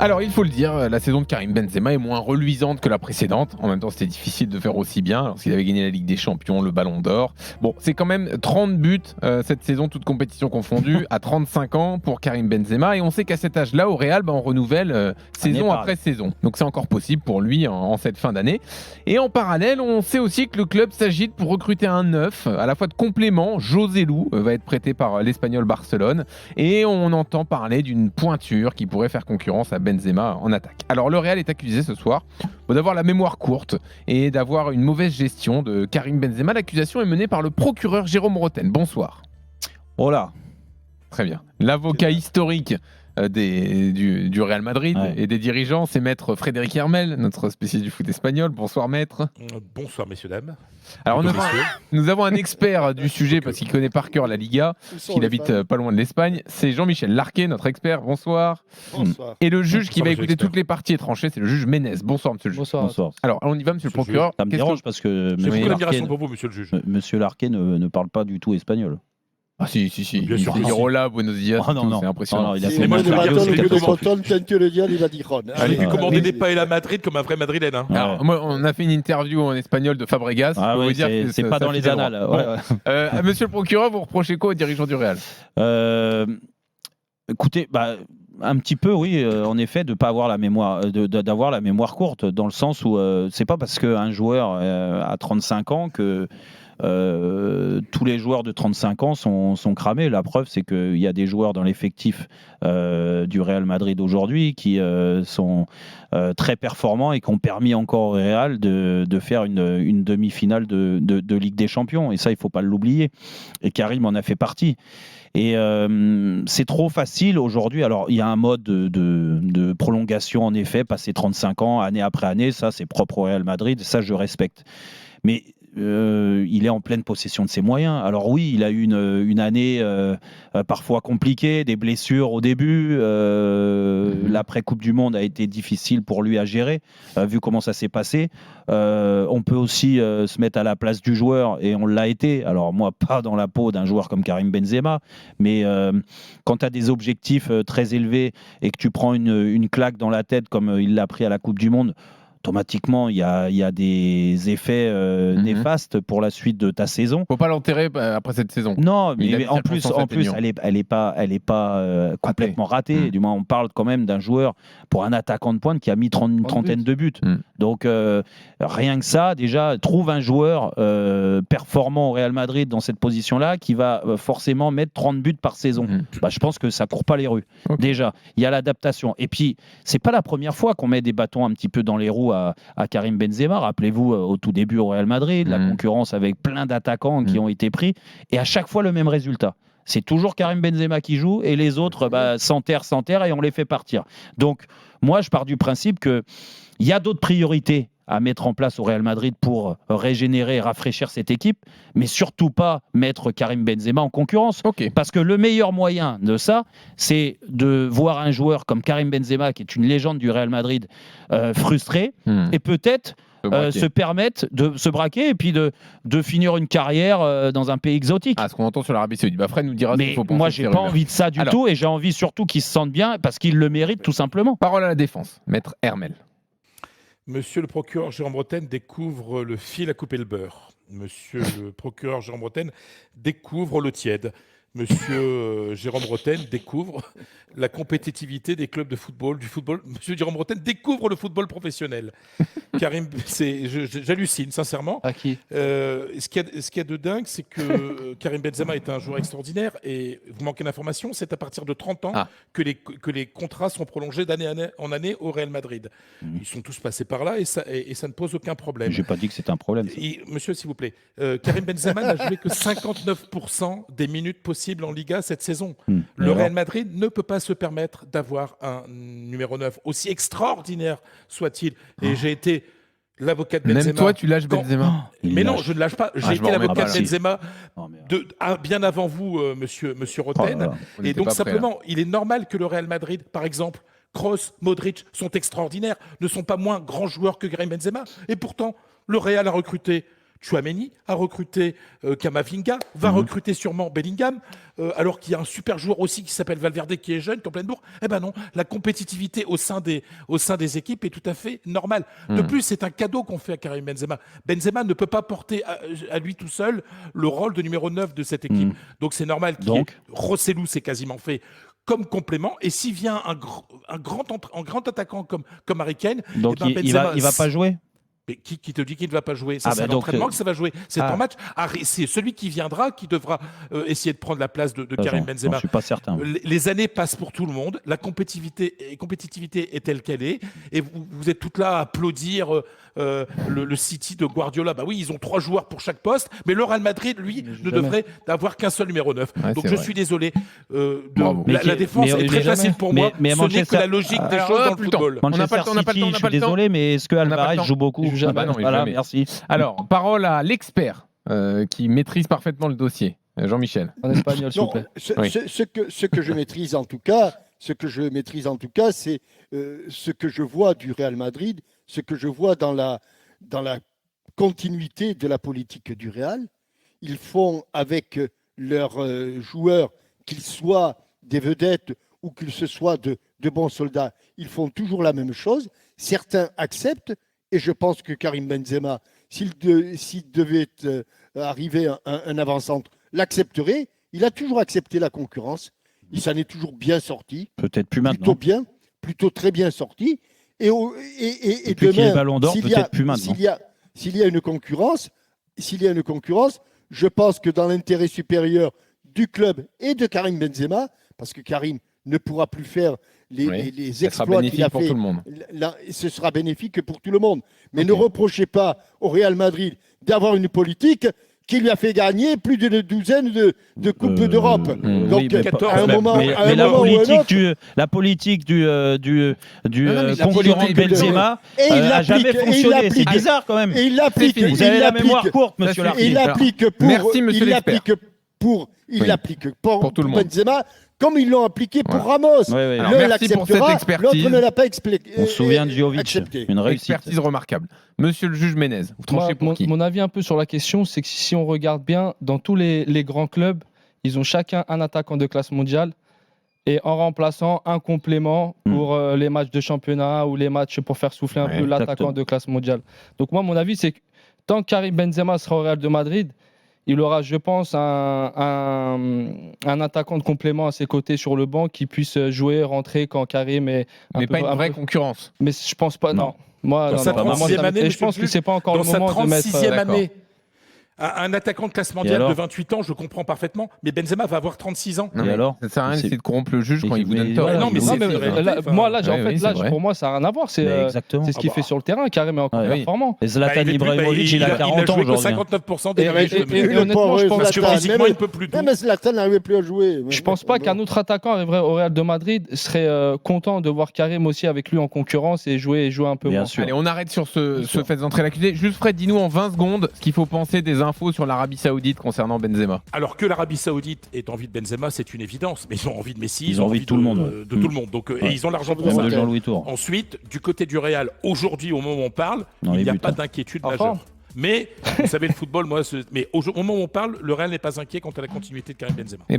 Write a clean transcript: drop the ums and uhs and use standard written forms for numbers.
Alors, il faut le dire, la saison de Karim Benzema est moins reluisante que la précédente. En même temps, c'était difficile de faire aussi bien lorsqu'il avait gagné la Ligue des Champions, le Ballon d'Or. Bon, c'est quand même 30 buts cette saison, toute compétition confondue, à 35 ans pour Karim Benzema. Et on sait qu'à cet âge-là, au Real, on renouvelle saison après saison. Donc, c'est encore possible pour lui en cette fin d'année. Et en parallèle, on sait aussi que le club s'agite pour recruter un neuf, à la fois de complément. José Lu va être prêté par l'Espagnol Barcelone. Et on entend parler d'une pointure qui pourrait faire concurrence à Benzema en attaque. Alors le Real est accusé ce soir d'avoir la mémoire courte et d'avoir une mauvaise gestion de Karim Benzema. L'accusation est menée par le procureur Jérôme Rotten. Bonsoir. Oh là. Très bien. L'avocat historique du Real Madrid et des dirigeants, c'est maître Frédéric Hermel, notre spécialiste du foot espagnol. Bonsoir maître. Bonsoir messieurs, dames. Alors nous avons un expert du sujet parce qu'il connaît par cœur la Liga, qu'il habite pas loin de l'Espagne. C'est Jean-Michel Larquet, notre expert. Bonsoir. Bonsoir. Et le juge qui va écouter toutes les parties et trancher, c'est le juge Ménez. Bonsoir monsieur le juge. Bonsoir. Alors on y va monsieur le procureur. Ça me dérange parce que J'ai beaucoup d'admiration pour vous monsieur le juge. Monsieur Larquet ne parle pas du tout espagnol. Ah si. Bien sûr. Il dit Rola, Buenos Dias, non. c'est impressionnant. Il a Si fait moi mal. je m'attends c'est le but de catastrophique. Coton, peut-être que le diable il va dire Ron. Allez, Ah, commandez oui. des paella à Madrid comme un vrai madrilène. Hein. Alors, moi, on a fait une interview en espagnol de Fabregas. Ah Je peux oui, vous dire que c'est ça- pas ça dans les faisait annales. droit. Ouais, ouais. Monsieur le procureur, vous reprochez quoi aux dirigeants du Real? Écoutez, un petit peu, oui, en effet, de pas avoir la mémoire, d'avoir la mémoire courte, dans le sens où c'est pas parce qu'un joueur a 35 ans que tous les joueurs de 35 ans sont cramés. La preuve, c'est qu'il y a des joueurs dans l'effectif du Real Madrid aujourd'hui qui sont très performants et qui ont permis encore au Real de faire une demi-finale de Ligue des Champions. Et ça, il ne faut pas l'oublier. Et Karim en a fait partie. Et c'est trop facile aujourd'hui. Alors, il y a un mode de prolongation, en effet, passer 35 ans, année après année. Ça, c'est propre au Real Madrid. Ça, je respecte. Mais il est en pleine possession de ses moyens. Alors oui, il a eu une année parfois compliquée, des blessures au début. L'après-Coupe du Monde a été difficile pour lui à gérer, vu comment ça s'est passé. On peut aussi se mettre à la place du joueur, et on l'a été. Alors moi, pas dans la peau d'un joueur comme Karim Benzema, mais quand tu as des objectifs très élevés et que tu prends une claque dans la tête comme il l'a pris à la Coupe du Monde, automatiquement, il y a des effets néfastes pour la suite de ta saison. Faut pas l'enterrer après cette saison. Non, Il a mais des en plus, circonstances elle est pas complètement ratée. Du moins, on parle quand même d'un joueur pour un attaquant de pointe qui a mis une trentaine de buts. Donc, rien que ça, déjà, trouve un joueur performant au Real Madrid dans cette position-là qui va forcément mettre 30 buts par saison. Je pense que ça court pas les rues. Okay. Déjà, il y a l'adaptation. Et puis, c'est pas la première fois qu'on met des bâtons un petit peu dans les roues à Karim Benzema. Rappelez-vous, au tout début au Real Madrid, la concurrence avec plein d'attaquants qui ont été pris, et à chaque fois le même résultat. C'est toujours Karim Benzema qui joue et les autres s'enterrent et on les fait partir. Donc moi je pars du principe qu'il y a d'autres priorités à mettre en place au Real Madrid pour régénérer et rafraîchir cette équipe, mais surtout pas mettre Karim Benzema en concurrence. Okay. Parce que le meilleur moyen de ça, c'est de voir un joueur comme Karim Benzema, qui est une légende du Real Madrid, frustré, et peut-être se permettre de se braquer et puis de finir une carrière dans un pays exotique. Ah, ce qu'on entend sur l'Arabie Saoudite. Fred nous dira mais ce qu'il faut penser. Moi, j'ai pas envie de ça du tout, et j'ai envie surtout qu'il se sente bien parce qu'il le mérite tout simplement. Parole à la défense, maître Hermel. Monsieur le procureur Jérôme Rotten découvre le fil à couper le beurre. Monsieur le procureur Jérôme Rotten découvre l'eau tiède. Monsieur Jérôme Rotten découvre la compétitivité des clubs de football, du football. Monsieur Jérôme Rotten découvre le football professionnel. Karim, j'hallucine sincèrement. À qui ce qu'il y a de dingue, c'est que Karim Benzema est un joueur extraordinaire, et vous manquez d'informations, c'est à partir de 30 ans que les contrats sont prolongés d'année en année au Real Madrid. Ils sont tous passés par là et ça ne pose aucun problème. J'ai pas dit que c'était un problème. Monsieur, s'il vous plaît, Karim Benzema n'a joué que 59% des minutes possibles en Liga cette saison. Le Real Madrid ne peut pas se permettre d'avoir un numéro 9, aussi extraordinaire soit-il. Et j'ai été l'avocat de Benzema. Même toi, tu lâches Benzema. Mais non, je ne lâche pas. J'ai été l'avocat de Benzema bien avant vous, monsieur Rotten. Et donc, simplement, il est normal que le Real Madrid, par exemple, Kroos, Modric sont extraordinaires, ne sont pas moins grands joueurs que Karim Benzema. Et pourtant, le Real a recruté Tchouaméni, a recruté Kamavinga, va recruter sûrement Bellingham, alors qu'il y a un super joueur aussi qui s'appelle Valverde qui est jeune, qui est en pleine bourre. Eh ben non, la compétitivité au sein des équipes est tout à fait normale. De plus, c'est un cadeau qu'on fait à Karim Benzema. Benzema ne peut pas porter à lui tout seul le rôle de numéro 9 de cette équipe. Donc c'est normal qu'il y ait... Rossellou s'est quasiment fait comme complément, et s'il vient un grand attaquant comme Harry Kane, donc eh ben Benzema, il va pas jouer. mais qui te dit qu'il ne va pas jouer? Ça, Ah c'est bah un donc, entraînement que ça va jouer. C'est un match. C'est celui qui viendra qui devra essayer de prendre la place de Karim Benzema. Je suis pas certain. Les années passent pour tout le monde. La compétitivité est telle qu'elle est. Et vous êtes toutes là à applaudir le City de Guardiola. Bah oui, ils ont 3 joueurs pour chaque poste. Mais le Real Madrid, lui, ne devrait avoir qu'un seul numéro 9. Ouais, donc je suis désolé. La mais défense est très facile pour moi. mais Ce n'est que la logique des choses dans le football. Manchester City, je suis désolé, mais est-ce que Alvarez joue beaucoup? Bah non, Voilà, jamais. merci. Alors, parole à l'expert qui maîtrise parfaitement le dossier. Jean-Michel. En espagnol, s'il vous Non, plaît. ce que je maîtrise en tout cas, c'est ce que je vois du Real Madrid, ce que je vois dans la continuité de la politique du Real. Ils font avec leurs joueurs, qu'ils soient des vedettes ou qu'ils soient de bons soldats, ils font toujours la même chose. Certains acceptent, et je pense que Karim Benzema, s'il devait arriver un avant-centre, l'accepterait. Il a toujours accepté la concurrence. Il s'en est toujours bien sorti. Peut-être plus maintenant. Plutôt très bien sorti. Et depuis qu'il y a demain, le Ballon d'Or, peut-être plus maintenant. S'il y a une concurrence, je pense que dans l'intérêt supérieur du club et de Karim Benzema, parce que Karim ne pourra plus faire les exploits qu'il a fait. Ce sera bénéfique pour tout le monde. Mais ne reprochez pas au Real Madrid d'avoir une politique qui lui a fait gagner plus d'une douzaine de Coupes d'Europe. Donc, oui, à un moment la politique du concurrent de Benzema n'a jamais fonctionné. C'est bizarre quand même. Et il l'applique. Vous avez la mémoire courte, monsieur Larquet. Il l'applique pour. Merci, monsieur l'expert. Il l'applique pour tout le monde. Benzema, comme ils l'ont appliqué pour Ramos. Alors, L'un merci pour cette l'acceptera, expertise. l'autre ne l'a pas expliqué. On se souvient de Jovic, accepté. une réussite. Expertise remarquable. Monsieur le juge Ménez, vous tranchez pour qui? Mon avis un peu sur la question, c'est que si on regarde bien, dans tous les grands clubs, ils ont chacun un attaquant de classe mondiale et en remplaçant un complément pour les matchs de championnat ou les matchs pour faire souffler un peu l'attaquant de classe mondiale. Donc moi, mon avis, c'est que tant que Karim Benzema sera au Real de Madrid, il aura, je pense, un attaquant de complément à ses côtés sur le banc qui puisse jouer, rentrer quand Karim est Mais pas une vraie concurrence. Mais je pense pas, non. Moi, Dans sa 36e année, je pense que c'est pas encore le moment de mettre... Dans sa 36e année, un attaquant de classe mondiale de 28 ans, je comprends parfaitement, mais Benzema va avoir 36 ans. Non, mais alors, ça sert à rien d'essayer de corrompre le juge quand il vous donne tort. Pour moi, ça n'a rien à voir. C'est ce qu'il fait sur le terrain. Karim est encore performant. Et Zlatan Ibrahimovic, il a 40 ans aujourd'hui. 59% des matchs. Et honnêtement, je pense que physiquement, il peut plus. Même Zlatan n'arrivait plus à jouer. Je pense pas qu'un autre attaquant arriverait au Real de Madrid serait content de voir Karim aussi avec lui en concurrence et jouer un peu moins. Allez, on arrête sur ce fait d'entrer l'accusé. Juste Fred, dis-nous en 20 secondes ce qu'il faut penser des infos sur l'Arabie Saoudite concernant Benzema. Alors que l'Arabie Saoudite ait envie de Benzema, c'est une évidence. Mais ils ont envie de Messi, ils ont envie de tout le monde. De tout le monde. Donc, et ils ont l'argent pour ça. De Jean-Louis Tour. Ensuite, du côté du Real, aujourd'hui, au moment où on parle, il n'y a pas d'inquiétude majeure. Mais, vous savez, le football, moi, mais au moment où on parle, le Real n'est pas inquiet quant à la continuité de Karim Benzema.